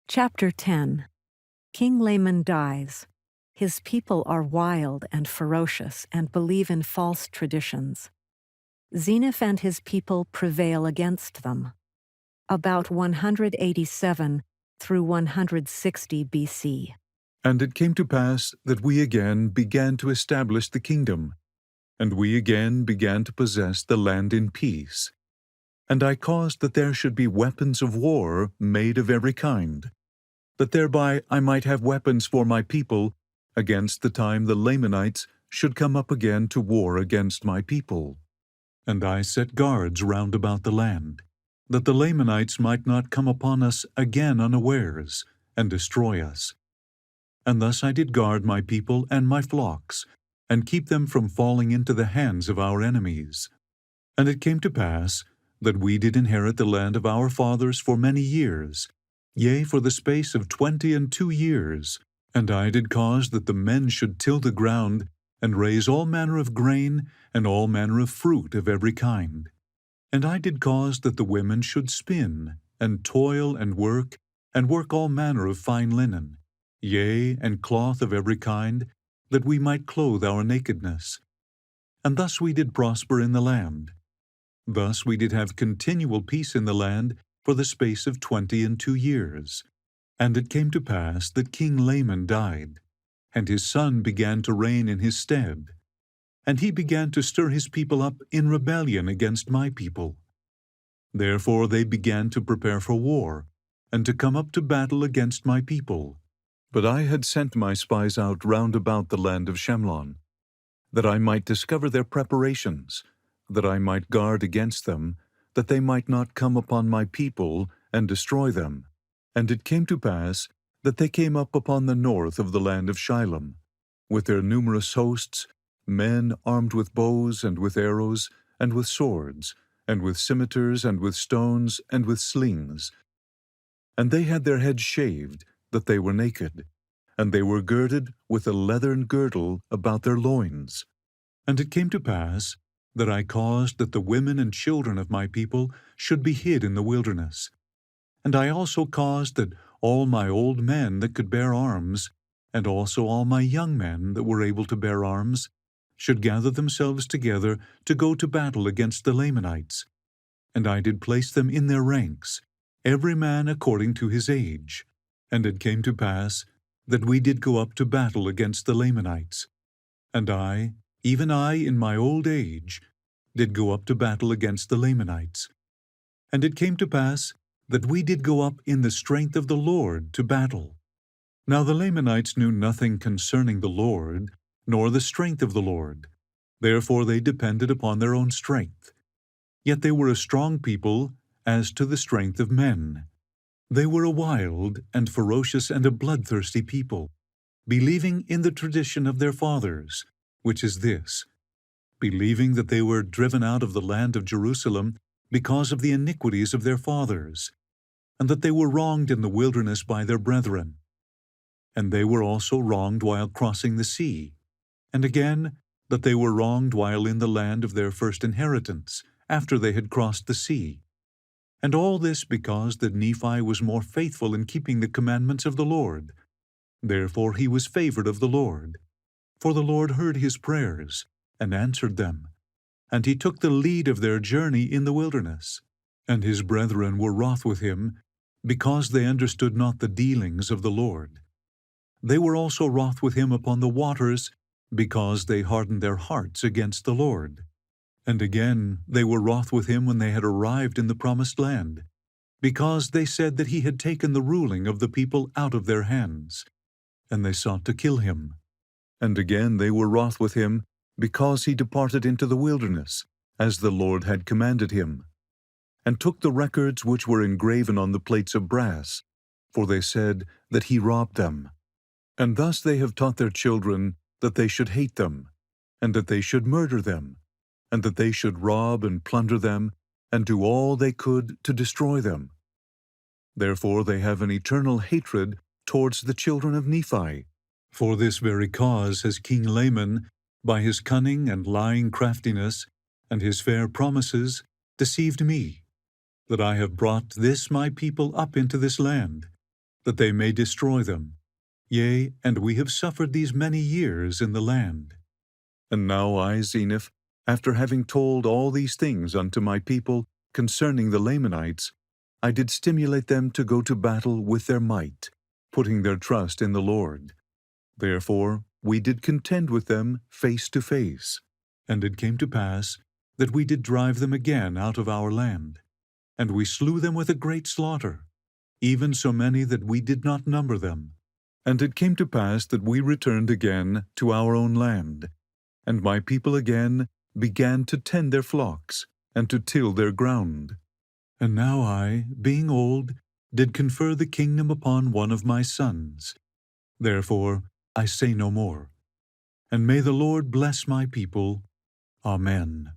Chapter 10. King Laman dies. His people are wild and ferocious and believe in false traditions. Zeniff and his people prevail against them. About 187 through 160 BC. And it came to pass that we again began to establish the kingdom, and we again began to possess the land in peace. And I caused that there should be weapons of war made of every kind, that thereby I might have weapons for my people against the time the Lamanites should come up again to war against my people. And I set guards round about the land, that the Lamanites might not come upon us again unawares, and destroy us. And thus I did guard my people and my flocks, and keep them from falling into the hands of our enemies. And it came to pass that we did inherit the land of our fathers for many years, yea, for the space of 22 years. And I did cause that the men should till the ground, and raise all manner of grain, and all manner of fruit of every kind. And I did cause that the women should spin, and toil, and work all manner of fine linen, yea, and cloth of every kind, that we might clothe our nakedness. And thus we did prosper in the land. Thus we did have continual peace in the land for the space of 22 years. And it came to pass that King Laman died, and his son began to reign in his stead. And he began to stir his people up in rebellion against my people. Therefore they began to prepare for war, and to come up to battle against my people. But I had sent my spies out round about the land of Shemlon, that I might discover their preparations, that I might guard against them, that they might not come upon my people and destroy them. And it came to pass that they came up upon the north of the land of Shilom, with their numerous hosts, men armed with bows and with arrows, and with swords, and with scimitars, and with stones, and with slings. And they had their heads shaved, that they were naked, and they were girded with a leathern girdle about their loins. And it came to pass that I caused that the women and children of my people should be hid in the wilderness. And I also caused that all my old men that could bear arms, and also all my young men that were able to bear arms, should gather themselves together to go to battle against the Lamanites. And I did place them in their ranks, every man according to his age. And it came to pass that we did go up to battle against the Lamanites. And I, even I in my old age, did go up to battle against the Lamanites. And it came to pass that we did go up in the strength of the Lord to battle. Now the Lamanites knew nothing concerning the Lord, nor the strength of the Lord. Therefore they depended upon their own strength. Yet they were a strong people as to the strength of men. They were a wild and ferocious and a bloodthirsty people, believing in the tradition of their fathers, which is this, believing that they were driven out of the land of Jerusalem because of the iniquities of their fathers, and that they were wronged in the wilderness by their brethren. And they were also wronged while crossing the sea, and again that they were wronged while in the land of their first inheritance, after they had crossed the sea. And all this because that Nephi was more faithful in keeping the commandments of the Lord. Therefore he was favored of the Lord. For the Lord heard his prayers, and answered them. And he took the lead of their journey in the wilderness. And his brethren were wroth with him, because they understood not the dealings of the Lord. They were also wroth with him upon the waters, because they hardened their hearts against the Lord. And again they were wroth with him when they had arrived in the promised land, because they said that he had taken the ruling of the people out of their hands, and they sought to kill him. And again they were wroth with him, because he departed into the wilderness, as the Lord had commanded him, and took the records which were engraven on the plates of brass, for they said that he robbed them. And thus they have taught their children that they should hate them, and that they should murder them, and that they should rob and plunder them, and do all they could to destroy them. Therefore they have an eternal hatred towards the children of Nephi. For this very cause has King Laman, by his cunning and lying craftiness, and his fair promises, deceived me, that I have brought this my people up into this land, that they may destroy them. Yea, and we have suffered these many years in the land. And now I, Zeniff, after having told all these things unto my people concerning the Lamanites, I did stimulate them to go to battle with their might, putting their trust in the Lord. Therefore we did contend with them face to face. And it came to pass that we did drive them again out of our land. And we slew them with a great slaughter, even so many that we did not number them. And it came to pass that we returned again to our own land, and my people again began to tend their flocks, and to till their ground. And now I, being old, did confer the kingdom upon one of my sons. Therefore I say no more. And may the Lord bless my people. Amen.